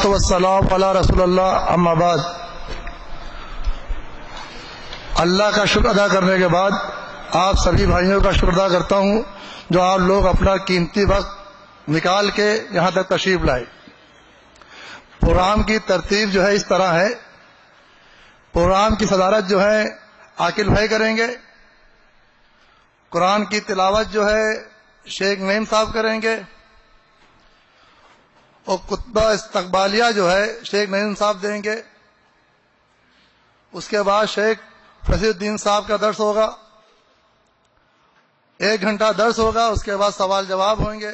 والسلام علی رسول اللہ اما بعد۔ اللہ کا شکر ادا کرنے کے بعد آپ سبھی بھائیوں کا شکر ادا کرتا ہوں جو آپ لوگ اپنا قیمتی وقت نکال کے یہاں تک تشریف لائے۔ پروگرام کی ترتیب جو ہے اس طرح ہے، پروگرام کی صدارت جو ہے عاقل بھائی کریں گے، قرآن کی تلاوت جو ہے شیخ نعیم صاحب کریں گے، اور خطبہ استقبالیہ جو ہے شیخ نعیم صاحب دیں گے۔ اس کے بعد شیخ فصیح الدین صاحب کا درس ہوگا، 1 گھنٹہ درس ہوگا، اس کے بعد سوال جواب ہوں گے۔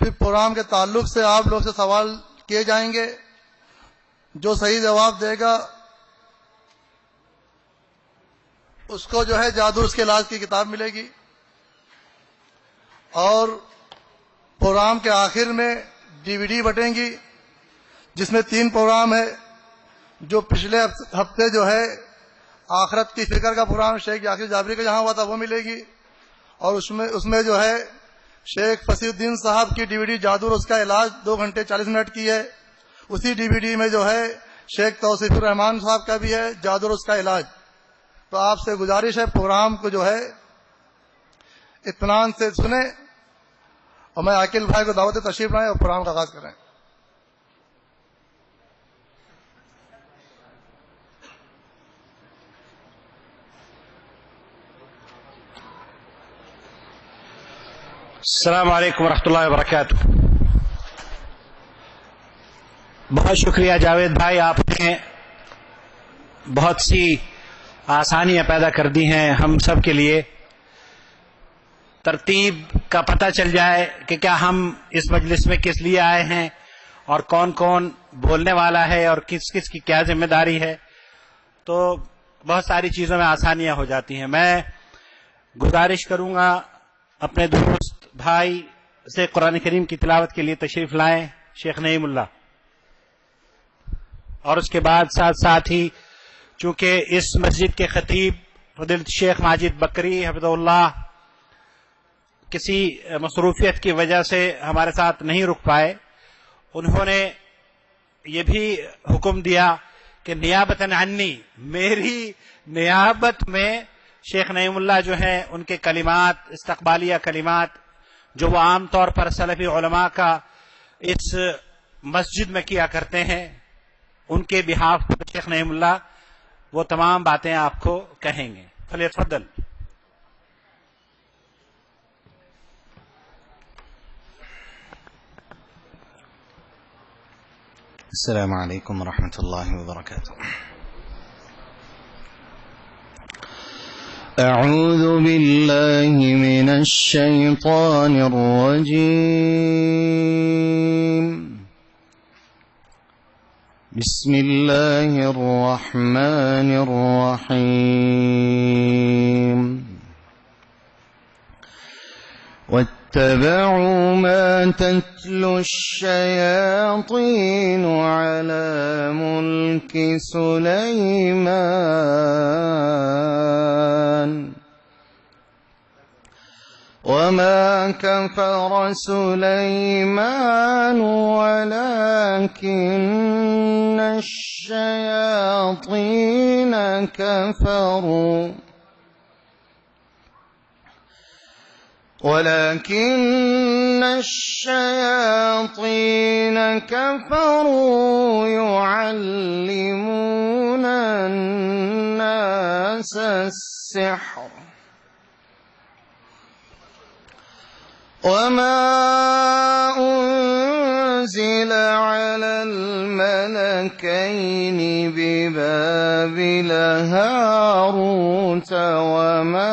پھر پروگرام کے تعلق سے آپ لوگ سے سوال کیے جائیں گے، جو صحیح جواب دے گا اس کو جو ہے جادو اس کے علاج کی کتاب ملے گی۔ اور پروگرام کے آخر میں DVD بٹیں گی جس میں 3 پروگرام ہے۔ جو پچھلے ہفتے جو ہے آخرت کی فکر کا پروگرام شیخ یاسر جابری کا جہاں ہوا تھا وہ ملے گی، اور اس میں جو ہے شیخ فصیح الدین صاحب کی DVD جادو اور اس کا علاج 2 گھنٹے 40 منٹ کی ہے۔ اسی DVD میں جو ہے شیخ توصیف الرحمان صاحب کا بھی ہے جادو اور اس کا علاج۔ تو آپ سے گزارش ہے پروگرام کو جو ہے اطمینان سے سنیں، اور میں عاقل بھائی کو دعوت تشریف لائیں اور پروگرام کا آغاز کریں۔ السلام علیکم ورحمۃ اللہ وبرکاتہ۔ بہت شکریہ جاوید بھائی، آپ نے بہت سی آسانیاں پیدا کر دی ہیں ہم سب کے لیے۔ ترتیب کا پتہ چل جائے کہ کیا ہم اس مجلس میں کس لیے آئے ہیں اور کون کون بولنے والا ہے اور کس کس کی کیا ذمہ داری ہے، تو بہت ساری چیزوں میں آسانیاں ہو جاتی ہیں۔ میں گزارش کروں گا اپنے دوست بھائی سے قرآن کریم کی تلاوت کے لیے تشریف لائیں شیخ نعیم اللہ، اور اس کے بعد ساتھ ہی چونکہ اس مسجد کے خطیب فضیلت شیخ ماجد بکری حفظہ اللہ کسی مصروفیت کی وجہ سے ہمارے ساتھ نہیں رک پائے، انہوں نے یہ بھی حکم دیا کہ نیابتاً عنی، میری نیابت میں شیخ نعیم اللہ جو ہیں ان کے کلمات، استقبالیہ کلمات جو وہ عام طور پر سلفی علماء کا اس مسجد میں کیا کرتے ہیں، ان کے بہاف پر شیخ نعیم اللہ وہ تمام باتیں آپ کو کہیں گے۔ فلیتفضل۔ السلام علیکم ورحمۃ اللہ وبرکاتہ۔ اعوذ باللہ من الشیطان الرجیم، بسم اللہ الرحمن الرحیم۔ واتبعوا ما تتلو الشياطين على ملك سليمان وما كفر سليمان ولكن الشياطين كفروا يعلمون الناس السحر وما أنزل على الملكين ببابل هاروت وماروت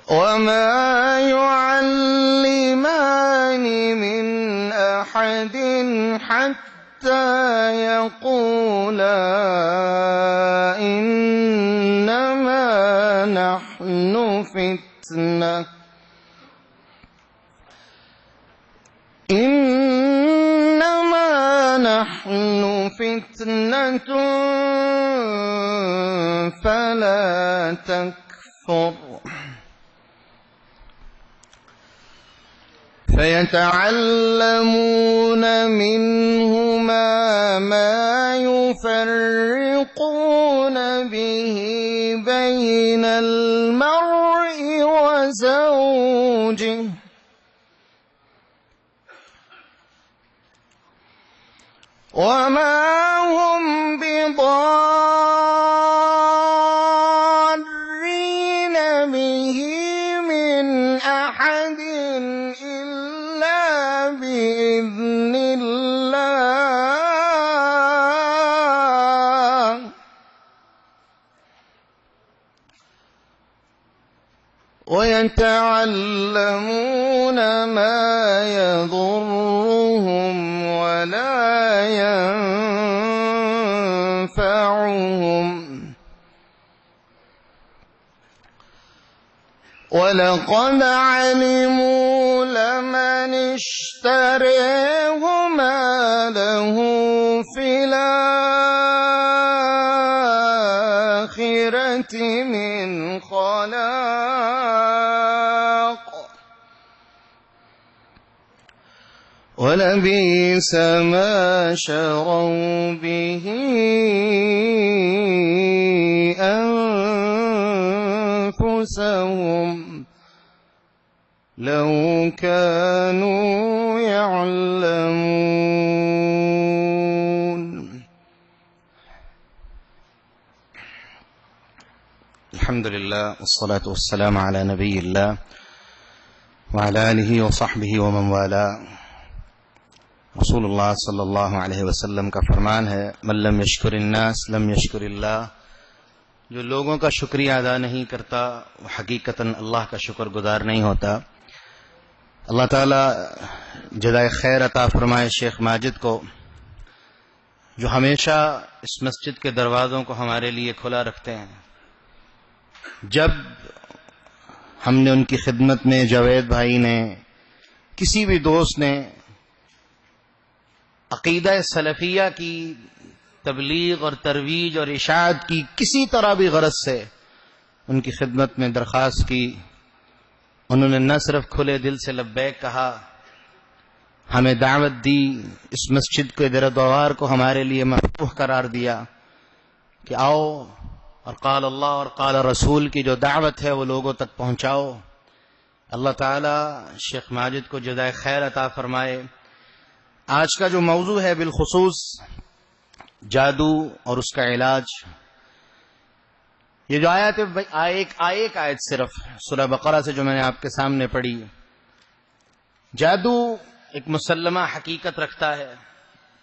وما يعلمان من أحد حتى يقولا إنما نحن فتنة فلا تكفر فيتعلمون منهما ما يفرقون به بين المرء وزوجه وما هم بضارين به من أحد إلا بإذن الله ويتعلمون ما يضرهم ولا ينفعهم وَلَقَدْ عَلِمُوا لَمَنِ اشْتَرَاهُ مَا لَهُ فِي الْآخِرَةِ مِنْ خَلَاقٍ وَلَبِئْسَ مَا شَرَوْا بِهِ أنفسهم لو كانوا يعلمون. الحمد لله والصلاة والسلام على نبي الله وعلى آله وصحبه ومن والاه. رسول اللہ صلی اللہ علیہ وسلم کا فرمان ہے من لم یشکر الناس لم یشکر اللہ، جو لوگوں کا شکریہ ادا نہیں کرتا وہ حقیقتاً اللہ کا شکر گزار نہیں ہوتا. اللہ تعالی جزائے خیر عطا فرمائے شیخ ماجد کو، جو ہمیشہ اس مسجد کے دروازوں کو ہمارے لیے کھلا رکھتے ہیں. جب ہم نے ان کی خدمت میں، جاوید بھائی نے، کسی بھی دوست نے عقیدہ سلفیہ کی تبلیغ اور ترویج اور اشاعت کی کسی طرح بھی غرض سے ان کی خدمت میں درخواست کی، انہوں نے نہ صرف کھلے دل سے لبیک کہا، ہمیں دعوت دی، اس مسجد کے در دوار کو ہمارے لیے مفتوح قرار دیا کہ آؤ اور قال اللہ اور قال رسول کی جو دعوت ہے وہ لوگوں تک پہنچاؤ. اللہ تعالی شیخ ماجد کو جزائے خیر عطا فرمائے. آج کا جو موضوع ہے بالخصوص جادو اور اس کا علاج، یہ جو آیت ایک آیت صرف سورہ بقرہ سے جو میں نے آپ کے سامنے پڑھی، جادو ایک مسلمہ حقیقت رکھتا ہے،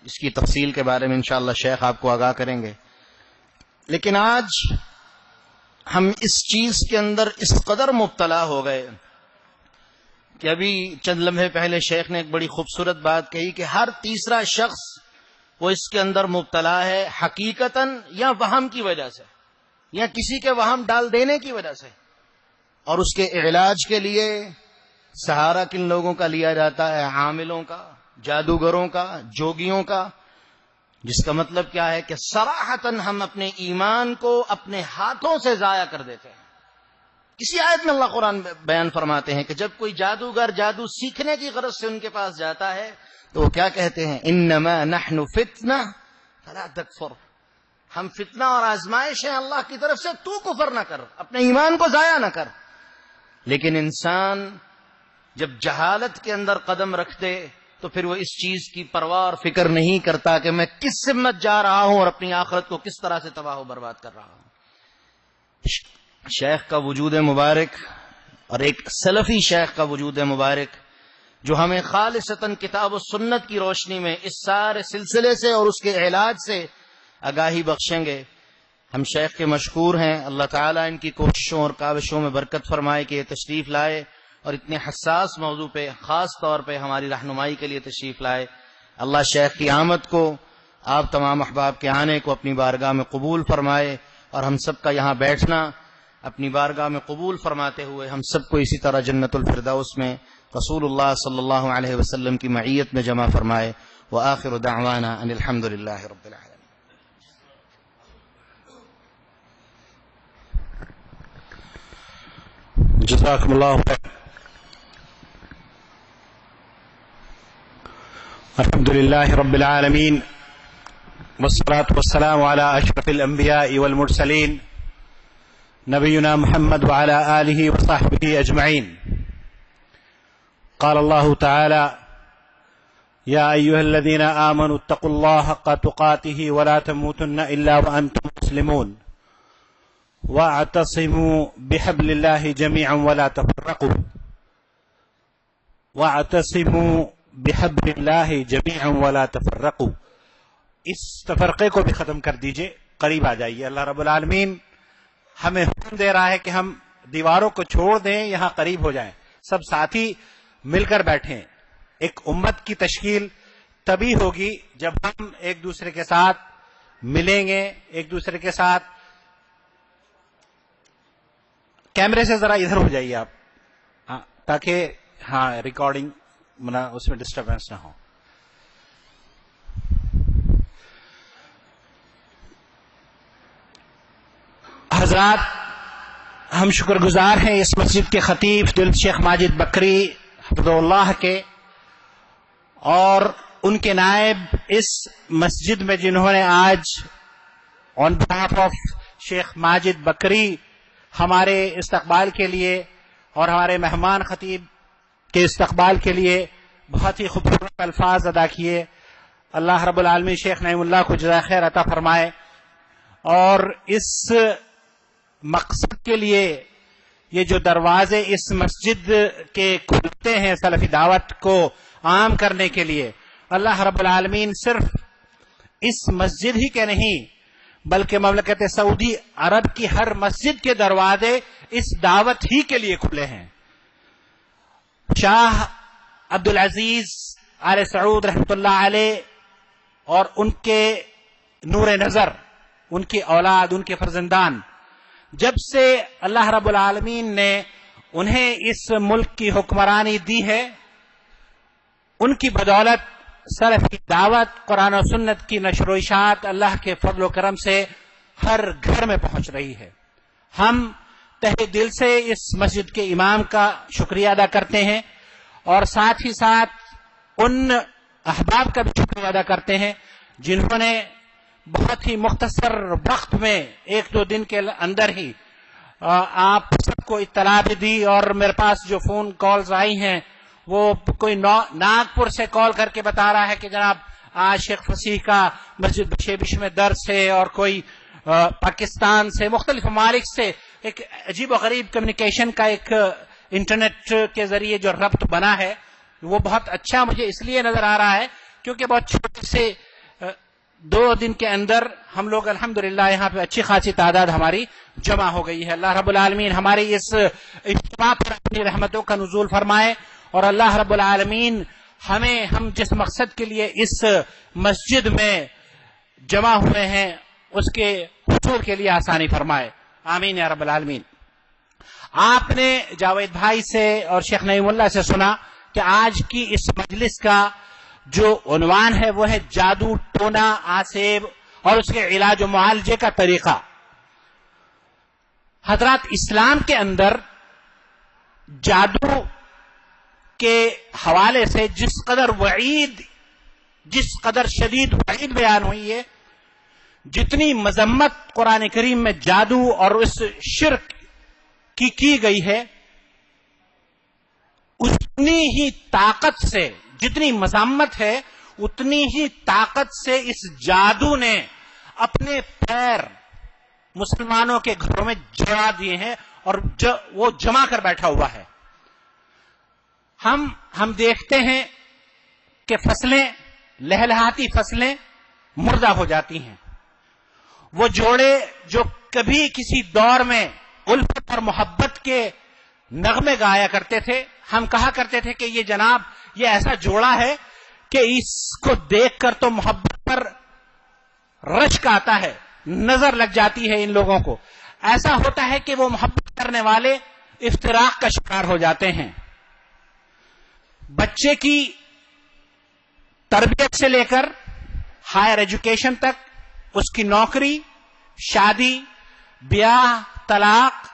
اس کی تفصیل کے بارے میں انشاءاللہ شیخ آپ کو آگاہ کریں گے. لیکن آج ہم اس چیز کے اندر اس قدر مبتلا ہو گئے کہ ابھی چند لمحے پہلے شیخ نے ایک بڑی خوبصورت بات کہی کہ ہر تیسرا شخص وہ اس کے اندر مبتلا ہے، حقیقتاً یا وہم کی وجہ سے یا کسی کے وہم ڈال دینے کی وجہ سے. اور اس کے علاج کے لیے سہارا کن لوگوں کا لیا جاتا ہے؟ عاملوں کا، جادوگروں کا، جوگیوں کا، جس کا مطلب کیا ہے کہ صراحتاً ہم اپنے ایمان کو اپنے ہاتھوں سے ضائع کر دیتے ہیں. کسی آیت میں اللہ قرآن بیان فرماتے ہیں کہ جب کوئی جادوگر جادو سیکھنے کی غرض سے ان کے پاس جاتا ہے تو وہ کیا کہتے ہیں؟ انما نحن فتنہ فلا تکفر، ہم فتنہ اور آزمائش ہیں اللہ کی طرف سے، تو کفر نہ کر، اپنے ایمان کو ضائع نہ کر. لیکن انسان جب جہالت کے اندر قدم رکھتے تو پھر وہ اس چیز کی پرواہ اور فکر نہیں کرتا کہ میں کس سمت جا رہا ہوں اور اپنی آخرت کو کس طرح سے تباہ و برباد کر رہا ہوں. شیخ کا وجود مبارک اور ایک سلفی شیخ کا وجود مبارک جو ہمیں خالصتاً کتاب و سنت کی روشنی میں اس سارے سلسلے سے اور اس کے علاج سے آگاہی بخشیں گے. ہم شیخ کے مشکور ہیں، اللہ تعالیٰ ان کی کوششوں اور کاوشوں میں برکت فرمائے کہ یہ تشریف لائے اور اتنے حساس موضوع پہ خاص طور پہ ہماری رہنمائی کے لیے تشریف لائے. اللہ شیخ کی آمد کو، آپ تمام احباب کے آنے کو اپنی بارگاہ میں قبول فرمائے اور ہم سب کا یہاں بیٹھنا اپنی بارگاہ میں قبول فرماتے ہوئے ہم سب کو اسی طرح جنت الفردوس میں رسول اللہ صلی اللہ علیہ وسلم کی معیت میں جمع فرمائے. وآخر دعوانا ان الحمد للہ رب العالمین. جزاکم اللہ خیر. الحمد لله رب العالمين والصلاة والسلام على أشرف الأنبياء والمرسلين نبينا محمد وعلى آله وصحبه أجمعين. قال الله تعالى: يا أيها الذين آمنوا اتقوا الله حق تقاته ولا تموتن إلا وأنتم مسلمون واعتصموا بحبل الله جميعا ولا تفرقوا واعتصموا بحبل الله جميعا ولا تفرقوا. اس تفرقے کو بھی ختم کر دیجئے، قریب آ جائیے. اللہ رب العالمین ہمیں حکم دے رہا ہے کہ ہم دیواروں کو چھوڑ دیں، یہاں قریب ہو جائیں، سب ساتھی مل کر بیٹھیں. ایک امت کی تشکیل تبھی ہوگی جب ہم ایک دوسرے کے ساتھ ملیں گے، ایک دوسرے کے ساتھ. کیمرے سے ذرا ادھر ہو جائیے آپ، تاکہ ریکارڈنگ اس میں ڈسٹربنس نہ ہو. حضرات، ہم شکر گزار ہیں اس مسجد کے خطیب فضیلت شیخ ماجد بکری حفظہ اللہ کے اور ان کے نائب اس مسجد میں، جنہوں نے آج آن بہاف آف شیخ ماجد بکری ہمارے استقبال کے لیے اور ہمارے مہمان خطیب کے استقبال کے لیے بہت ہی خوبصورت الفاظ ادا کیے. اللہ رب العالمین شیخ نعیم اللہ کو جزائے خیر عطا فرمائے، اور اس مقصد کے لیے یہ جو دروازے اس مسجد کے کھلتے ہیں سلفی دعوت کو عام کرنے کے لیے، اللہ رب العالمین صرف اس مسجد ہی کے نہیں بلکہ مملکت سعودی عرب کی ہر مسجد کے دروازے اس دعوت ہی کے لیے کھلے ہیں. شاہ عبدالعزیز آل سعود رحمۃ اللہ علیہ اور ان کے نور نظر، ان کی اولاد، ان کے فرزندان، جب سے اللہ رب العالمین نے انہیں اس ملک کی حکمرانی دی ہے، ان کی بدولت سلفی دعوت، قرآن و سنت کی نشر و اشاعت اللہ کے فضل و کرم سے ہر گھر میں پہنچ رہی ہے. ہم تہہ دل سے اس مسجد کے امام کا شکریہ ادا کرتے ہیں، اور ساتھ ہی ساتھ ان احباب کا بھی شکریہ ادا کرتے ہیں جنہوں نے بہت ہی مختصر وقت میں 1-2 دن کے اندر ہی آپ سب کو اطلاع بھی دی. اور میرے پاس جو فون کالز آئی ہیں، وہ کوئی ناگپور سے کال کر کے بتا رہا ہے کہ جناب آج شیخ فصیح کا مسجد بشیبش میں درس ہے، اور کوئی پاکستان سے، مختلف ممالک سے ایک عجیب و غریب کمیونیکیشن کا ایک انٹرنیٹ کے ذریعے جو ربط بنا ہے، وہ بہت اچھا مجھے اس لیے نظر آ رہا ہے کیونکہ بہت چھوٹے سے 2 دن کے اندر ہم لوگ الحمدللہ یہاں پہ اچھی خاصی تعداد ہماری جمع ہو گئی ہے. اللہ رب العالمین ہماری اس اجتماع پر اپنی رحمتوں کا نزول فرمائے، اور اللہ رب العالمین ہم جس مقصد کے لیے اس مسجد میں جمع ہوئے ہیں اس کے حصول کے لیے آسانی فرمائے. آمین یا رب العالمین. آپ نے جاوید بھائی سے اور شیخ نعیم اللہ سے سنا کہ آج کی اس مجلس کا جو عنوان ہے وہ ہے جادو، ٹونا، آسیب اور اس کے علاج و معالجے کا طریقہ. حضرات، اسلام کے اندر جادو کے حوالے سے جس قدر شدید وعید بیان ہوئی ہے، جتنی مذمت قرآن کریم میں جادو اور اس شرک کی گئی ہے، اتنی ہی طاقت سے، جتنی مذمت ہے اتنی ہی طاقت سے اس جادو نے اپنے پیر مسلمانوں کے گھروں میں جڑا دیے ہیں، اور وہ جمع کر بیٹھا ہوا ہے. ہم دیکھتے ہیں کہ فصلیں، لہلہاتی فصلیں مردہ ہو جاتی ہیں. وہ جوڑے جو کبھی کسی دور میں الفت اور محبت کے نغمے گایا کرتے تھے، ہم کہا کرتے تھے کہ یہ جناب یہ ایسا جوڑا ہے کہ اس کو دیکھ کر تو محبت پر رشک آتا ہے، نظر لگ جاتی ہے ان لوگوں کو. ایسا ہوتا ہے کہ وہ محبت کرنے والے افتراق کا شکار ہو جاتے ہیں. بچے کی تربیت سے لے کر ہائر ایجوکیشن تک، اس کی نوکری، شادی، بیاہ، طلاق،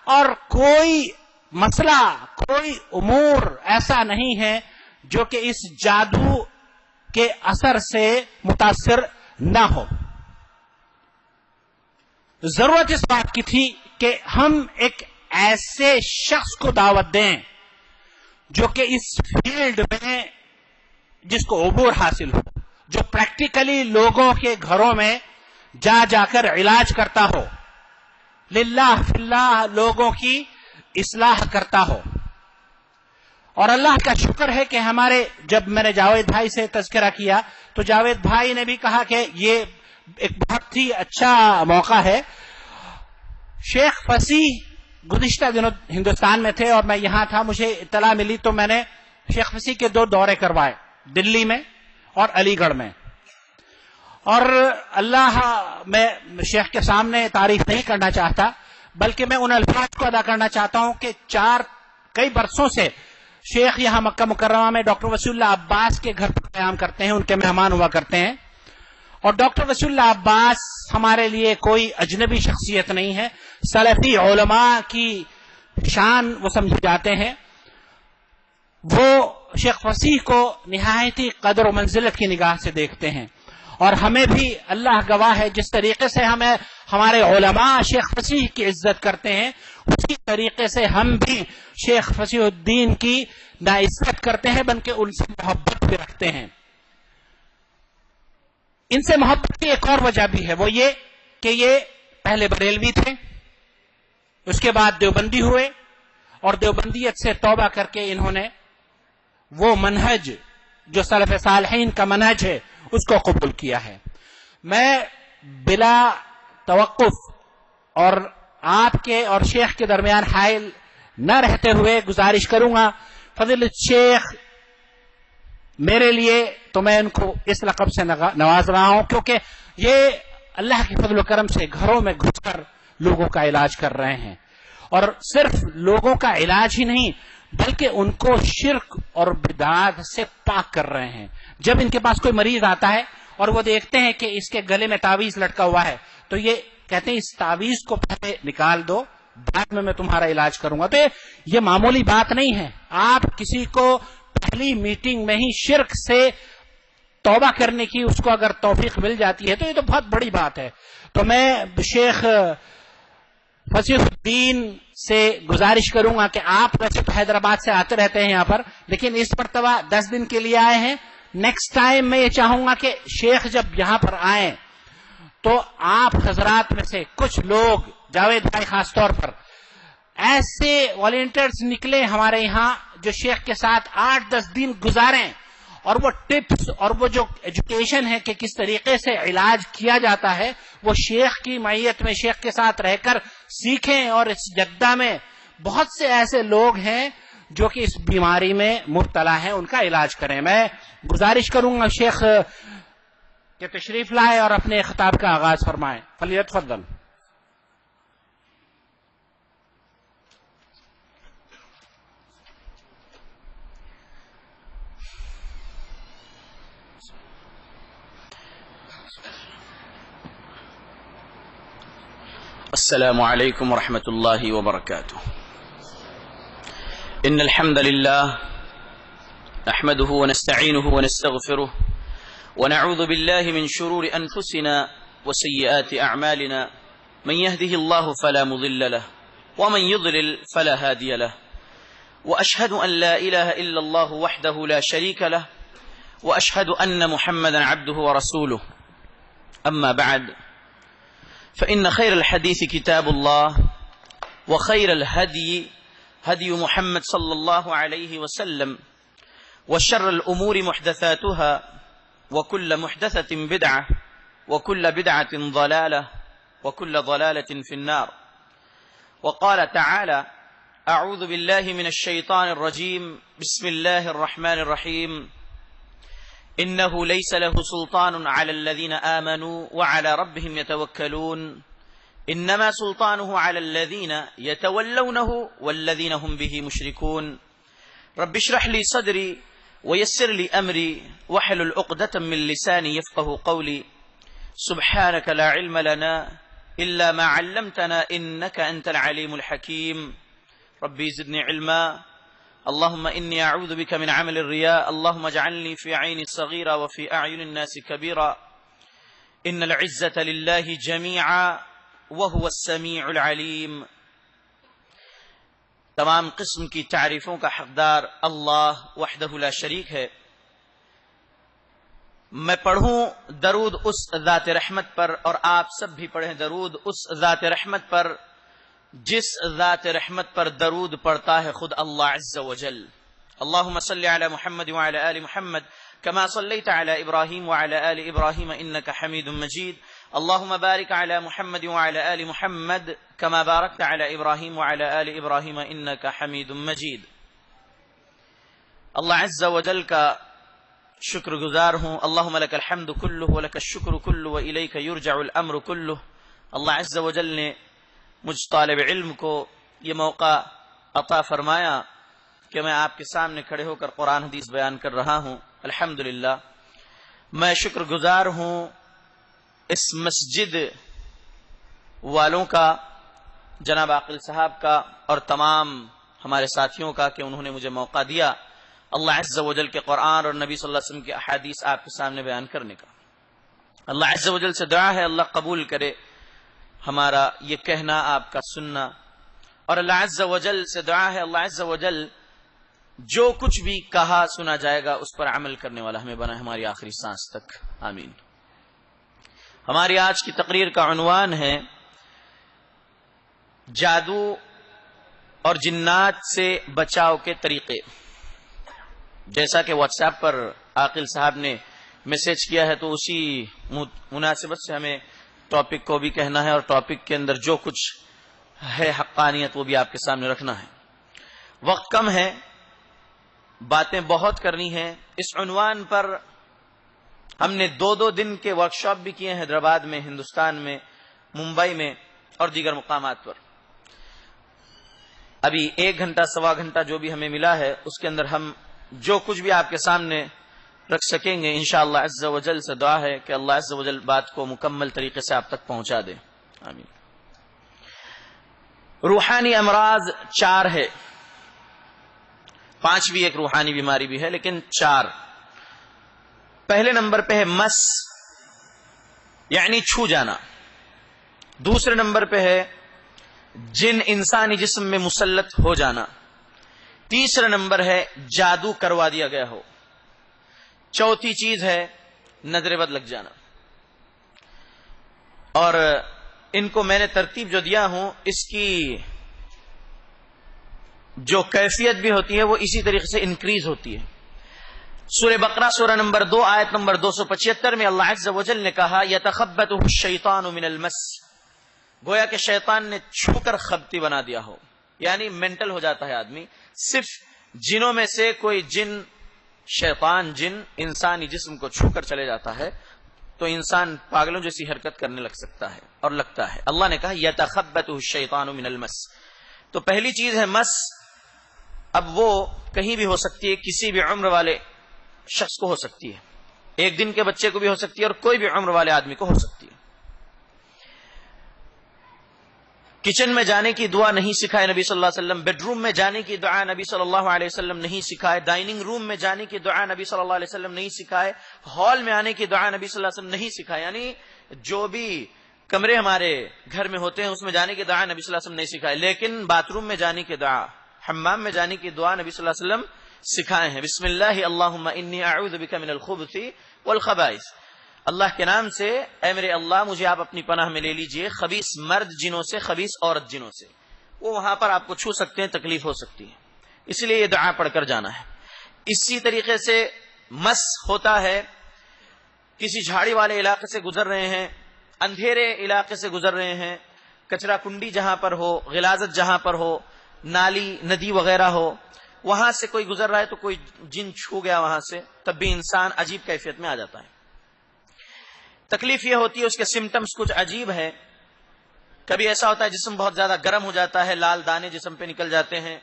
اور کوئی مسئلہ، کوئی امور ایسا نہیں ہے جو کہ اس جادو کے اثر سے متاثر نہ ہو. ضرورت اس بات کی تھی کہ ہم ایک ایسے شخص کو دعوت دیں جو کہ اس فیلڈ میں جس کو عبور حاصل ہو, جو پریکٹیکلی لوگوں کے گھروں میں جا جا کر علاج کرتا ہو, للہ فی اللہ لوگوں کی اصلاح کرتا ہو. اور اللہ کا شکر ہے کہ ہمارے, جب میں نے جاوید بھائی سے تذکرہ کیا تو جاوید بھائی نے بھی کہا کہ یہ ایک بہت ہی اچھا موقع ہے. شیخ فصیح گزشتہ دنوں ہندوستان میں تھے اور میں یہاں تھا, مجھے اطلاع ملی تو میں نے شیخ فصیح کے 2 دورے کروائے, دلی میں اور علی گڑھ میں. اور اللہ, میں شیخ کے سامنے تعریف نہیں کرنا چاہتا بلکہ میں ان الفاظ کو ادا کرنا چاہتا ہوں کہ کئی برسوں سے شیخ یہاں مکہ مکرمہ میں ڈاکٹر وسیع اللہ عباس کے گھر پر قیام کرتے ہیں, ان کے مہمان ہوا کرتے ہیں. اور ڈاکٹر وسیع اللہ عباس ہمارے لیے کوئی اجنبی شخصیت نہیں ہے, سلفی علماء کی شان وہ سمجھے جاتے ہیں. وہ شیخ فصیح کو نہایت ہی قدر و منزلت کی نگاہ سے دیکھتے ہیں, اور ہمیں بھی اللہ گواہ ہے جس طریقے سے ہمارے علماء شیخ فصیح کی عزت کرتے ہیں اسی طریقے سے ہم بھی شیخ فصیح الدین کی نہ عزت کرتے ہیں بلکہ ان سے محبت بھی رکھتے ہیں. ان سے محبت کی ایک اور وجہ بھی ہے, وہ یہ کہ یہ پہلے بریلوی تھے, اس کے بعد دیوبندی ہوئے اور دیوبندیت سے توبہ کر کے انہوں نے وہ منہج جو سلف صالحین کا منہج ہے اس کو قبول کیا ہے. میں بلا توقف اور آپ کے اور شیخ کے درمیان حائل نہ رہتے ہوئے گزارش کروں گا, فضیلت شیخ میرے لیے تو میں ان کو اس لقب سے نواز رہا ہوں کیونکہ یہ اللہ کے فضل و کرم سے گھروں میں گھس کر لوگوں کا علاج کر رہے ہیں, اور صرف لوگوں کا علاج ہی نہیں بلکہ ان کو شرک اور بدعات سے پاک کر رہے ہیں. جب ان کے پاس کوئی مریض آتا ہے اور وہ دیکھتے ہیں کہ اس کے گلے میں تعویذ لٹکا ہوا ہے تو یہ کہتے ہیں اس تعویذ کو پہلے نکال دو, بعد میں تمہارا علاج کروں گا. تو یہ معمولی بات نہیں ہے. آپ کسی کو پہلی میٹنگ میں ہی شرک سے توبہ کرنے کی اس کو اگر توفیق مل جاتی ہے تو یہ تو بہت بڑی بات ہے. تو میں شیخ فصیح الدین سے گزارش کروں گا کہ آپ ویسے تو حیدرآباد سے آتے رہتے ہیں یہاں پر, لیکن اس مرتبہ 10 دن کے لیے آئے ہیں. نیکسٹ ٹائم میں یہ چاہوں گا کہ شیخ جب یہاں پر آئیں تو آپ حضرات میں سے کچھ لوگ, جاوید بھائی خاص طور پر, ایسے والنٹیئرز نکلے ہمارے یہاں جو شیخ کے ساتھ 8-10 دن گزاریں اور وہ ٹپس اور وہ جو ایجوکیشن ہے کہ کس طریقے سے علاج کیا جاتا ہے وہ شیخ کی معیت میں شیخ کے ساتھ رہ کر سیکھیں. اور اس جدہ میں بہت سے ایسے لوگ ہیں جو کہ اس بیماری میں مبتلا ہیں, ان کا علاج کریں. میں گزارش کروں گا شیخ کہ تشریف لائے اور اپنے خطاب کا آغاز فرمائیں. فلیتفضل. السلام عليكم ورحمة الله وبركاته. إن الحمد لله نحمده ونستعينه ونستغفره ونعوذ بالله من شرور أنفسنا وسيئات أعمالنا, من يهده الله فلا مضل له ومن يضلل فلا هادي له, وأشهد أن لا إله إلا الله وحده لا شريك له, وأشهد أن محمدا عبده ورسوله. أما بعد, فإن خير الحديث كتاب الله, وخير الهدي هدي محمد صلى الله عليه وسلم, وشر الأمور محدثاتها, وكل محدثة بدعة, وكل بدعة ضلالة, وكل ضلالة في النار. وقال تعالى: أعوذ بالله من الشيطان الرجيم, بسم الله الرحمن الرحيم, إنه ليس له سلطان على الذين آمنوا وعلى ربهم يتوكلون, إنما سلطانه على الذين يتولونه والذين هم به مشركون. رب اشرح لي صدري ويسر لي أمري واحلل عقدة من لساني يفقه قولي. سبحانك لا علم لنا إلا ما علمتنا إنك أنت العليم الحكيم. ربي زدني علما اللهم إني أعوذ بك من عمل الرياء اللهم اجعلني في عيني الصغيرة وفي أعين الناس كبيرا إن العزة لله جميعا وهو السميع العليم. تمام قسم کی تعریفوں کا حقدار اللہ وحدہ لا شریک ہے. میں پڑھوں درود اس ذات رحمت پر اور آپ سب بھی پڑھیں درود اس ذات رحمت پر جس ذات رحمت پر درود پڑھتا ہے خود اللہ عز و جل. اللہم صلی علی محمد وعلی آل محمد كما صليت على إبراهيم وعلى آل إبراهيم إنك حميد مجيد. اللهم بارك على محمد وعلى آل محمد كما باركت على إبراهيم وعلى آل إبراهيم إنك حميد مجيد. اللہ عز و جل کا شکر گزار ہوں. اللهم لك الحمد كله ولك الشكر كله وإليك يرجع الأمر كله. اللہ عز و جل نے مجھ طالب علم کو یہ موقع عطا فرمایا کہ میں آپ کے سامنے کھڑے ہو کر قرآن حدیث بیان کر رہا ہوں. الحمدللہ میں شکر گزار ہوں اس مسجد والوں کا، جناب عاقل صاحب کا اور تمام ہمارے ساتھیوں کا کہ انہوں نے مجھے موقع دیا اللہ عز و جل کے قرآن اور نبی صلی اللہ علیہ وسلم کی احادیث آپ کے سامنے بیان کرنے کا. اللہ عز و جل سے دعا ہے اللہ قبول کرے ہمارا یہ کہنا، آپ کا سننا، اور اللہ عز و جل سے دعا ہے اللہ عز و جل جو کچھ بھی کہا سنا جائے گا اس پر عمل کرنے والا ہمیں بنا ہماری آخری سانس تک، آمین. ہماری آج کی تقریر کا عنوان ہے جادو اور جنات سے بچاؤ کے طریقے. جیسا کہ واٹس ایپ پر عاقل صاحب نے میسج کیا ہے تو اسی مناسبت سے ہمیں ٹاپک کو بھی کہنا ہے اور ٹاپک کے اندر جو کچھ ہے حقانیت وہ بھی آپ کے سامنے رکھنا ہے. وقت کم ہے، باتیں بہت کرنی ہیں. اس عنوان پر ہم نے 2 دن کے ورکشاپ بھی کیے ہیں حیدرآباد میں، ہندوستان میں، ممبئی میں اور دیگر مقامات پر. ابھی 1 گھنٹہ سوا گھنٹہ جو بھی ہمیں ملا ہے اس کے اندر ہم جو کچھ بھی آپ کے سامنے رکھ سکیں گے انشاءاللہ عز و جل سے دعا ہے کہ اللہ عز و جل بات کو مکمل طریقے سے آپ تک پہنچا دے، آمین. روحانی امراض 4 ہے، 5 بھی ایک روحانی بیماری بھی ہے لیکن 4. پہلے نمبر پہ ہے مس یعنی چھو جانا. دوسرے نمبر پہ ہے جن انسانی جسم میں مسلط ہو جانا. تیسرا نمبر ہے جادو کروا دیا گیا ہو. چوتھی چیز ہے نظر بد لگ جانا. اور ان کو میں نے ترتیب جو دیا ہوں اس کی جو کیفیت بھی ہوتی ہے وہ اسی طریقے سے انکریز ہوتی ہے. سورہ بقرہ سورہ نمبر 2 آیت نمبر 275 میں اللہ عز و جل نے کہا یتخبطہ الشیطان من المس، گویا کہ شیطان نے چھو کر خبتی بنا دیا ہو، یعنی مینٹل ہو جاتا ہے آدمی. صرف جنوں میں سے کوئی جن شیطان جن انسانی جسم کو چھو کر چلے جاتا ہے تو انسان پاگلوں جیسی حرکت کرنے لگ سکتا ہے اور لگتا ہے. اللہ نے کہا یتخبطہ الشیطان من المس. تو پہلی چیز ہے مس. اب وہ کہیں بھی ہو سکتی ہے، کسی بھی عمر والے شخص کو ہو سکتی ہے، 1 دن کے بچے کو بھی ہو سکتی ہے اور کوئی بھی عمر والے آدمی کو ہو سکتی ہے. کچن میں جانے کی دعا نہیں سکھائے نبی صلی اللہ علیہ وسلم، بیڈ روم میں جانے کی دعا نبی صلی اللہ علیہ وسلم نہیں سکھائے، ڈائننگ روم میں جانے کی دعا نبی صلی اللہ علیہ وسلم نہیں سکھائے، ہال میں آنے کی دعا نبی صلی اللہ علیہ وسلم نہیں سکھائے. یعنی جو بھی کمرے ہمارے گھر میں ہوتے ہیں اس میں جانے کی دعا نبی صلی اللہ علیہ وسلم نہیں سکھائے، لیکن باتھ روم میں جانے کی دعا، حمام میں جانے کی دعا نبی صلی اللہ علیہ وسلم سکھائے ہیں. بسم اللہ اللہم انی اعوذ بک من الخبث والخبائث. اللہ کے نام سے اے میرے اللہ مجھے آپ اپنی پناہ میں لے لیجئے خبیث مرد جنوں سے، خبیث عورت جنوں سے. وہ وہاں پر آپ کو چھو سکتے ہیں، تکلیف ہو سکتی ہے، اس لیے یہ دعا پڑھ کر جانا ہے. اسی طریقے سے مس ہوتا ہے کسی جھاڑی والے علاقے سے گزر رہے ہیں، اندھیرے علاقے سے گزر رہے ہیں، کچرا کنڈی جہاں پر ہو، غلاظت جہاں پر ہو، نالی ندی وغیرہ ہو، وہاں سے کوئی گزر رہا ہے تو کوئی جن چھو گیا وہاں سے، تب بھی انسان عجیب کیفیت میں آ جاتا ہے. تکلیف یہ ہوتی ہے اس کے سمٹمز کچھ عجیب ہے. کبھی ایسا ہوتا ہے جسم بہت زیادہ گرم ہو جاتا ہے، لال دانے جسم پہ نکل جاتے ہیں.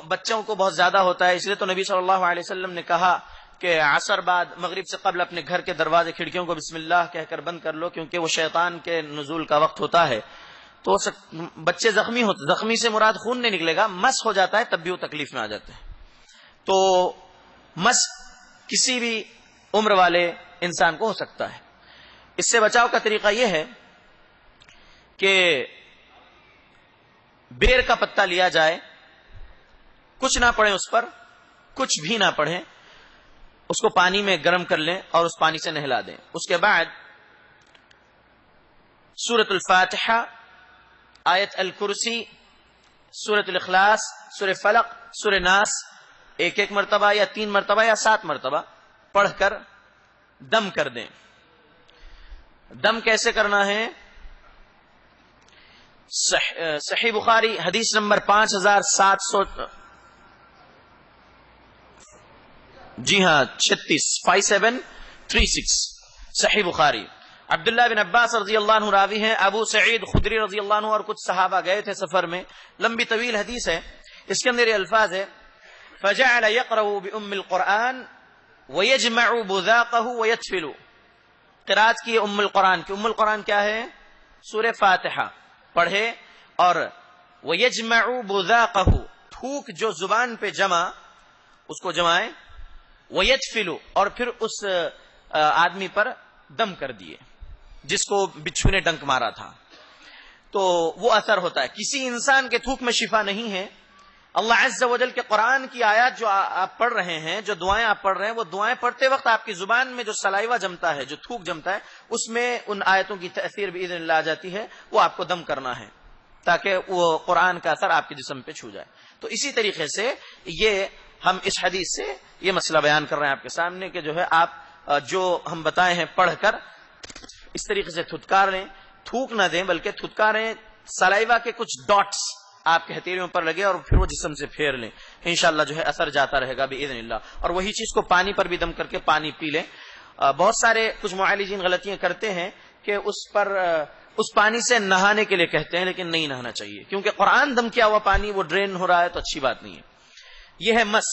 بچوں کو بہت زیادہ ہوتا ہے، اس لیے تو نبی صلی اللہ علیہ وسلم نے کہا کہ عصر بعد مغرب سے قبل اپنے گھر کے دروازے کھڑکیوں کو بسم اللہ کہہ کر بند کر لو، کیونکہ وہ شیطان کے نزول کا وقت ہوتا ہے. تو بچے زخمی سے مراد خون نہیں نکلے گا، مس ہو جاتا ہے تب بھی وہ تکلیف میں آ جاتے ہیں. تو مس کسی بھی عمر والے انسان کو ہو سکتا ہے. اس سے بچاؤ کا طریقہ یہ ہے کہ بیر کا پتہ لیا جائے, کچھ نہ پڑھیں اس پر, کچھ بھی نہ پڑھیں, اس کو پانی میں گرم کر لیں اور اس پانی سے نہلا دیں. اس کے بعد سورۃ الفاتحہ, آیت الکرسی, سورۃ الاخلاص, سورہ فلق, سورہ ناس ایک ایک مرتبہ یا 3 مرتبہ یا 7 مرتبہ پڑھ کر دم کر دیں. دم کیسے کرنا ہے؟ صحیح بخاری حدیث نمبر 5700 جی ہاں 5736 صحیح بخاری. عبداللہ بن عباس رضی اللہ عنہ راوی ہیں, ابو سعید خدری رضی اللہ عنہ اور کچھ صحابہ گئے تھے سفر میں, لمبی طویل حدیث ہے. اس کے اندر یہ الفاظ ہے فجعل يقرأ بأم القرآن ويجمع بذاقه ويتفل. قرات کی ام القرآن کی, ام القرآن کیا ہے؟ سورہ فاتحہ پڑھے اور ويجمع بذاقه, تھوک جو زبان پہ جمع اس کو جمائے, ويتفل اور پھر اس آدمی پر دم کر دیے جس کو بچھو نے ڈنک مارا تھا. تو وہ اثر ہوتا ہے. کسی انسان کے تھوک میں شفا نہیں ہے. اللہ عز و جل کے قرآن کی آیات جو آپ پڑھ رہے ہیں, جو دعائیں آپ پڑھ رہے ہیں, وہ دعائیں پڑھتے وقت آپ کی زبان میں جو سلائیوا جمتا ہے, جو تھوک جمتا ہے, اس میں ان آیتوں کی تاثیر باذن اللہ آ جاتی ہے. وہ آپ کو دم کرنا ہے تاکہ وہ قرآن کا اثر آپ کے جسم پہ چھو جائے. تو اسی طریقے سے یہ ہم اس حدیث سے یہ مسئلہ بیان کر رہے ہیں آپ کے سامنے کہ جو ہے آپ جو ہم بتائے ہیں پڑھ کر اس طریقے سے تھتکار لیں, تھوک نہ دیں بلکہ تھتکاریں, سلائیوا کے کچھ ڈاٹس آپ کے ہتھیلیوں پر لگے اور پھر وہ جسم سے پھیر لیں. انشاءاللہ جو ہے اثر جاتا رہے گا باذن اللہ. اور وہی چیز کو پانی پر بھی دم کر کے پانی پی لیں. بہت سارے کچھ معالجین غلطیاں کرتے ہیں کہ اس پانی سے نہانے کے لیے کہتے ہیں, لیکن نہیں نہانا چاہیے کیونکہ قرآن دم کیا ہوا پانی وہ ڈرین ہو رہا ہے تو اچھی بات نہیں ہے. یہ ہے مس.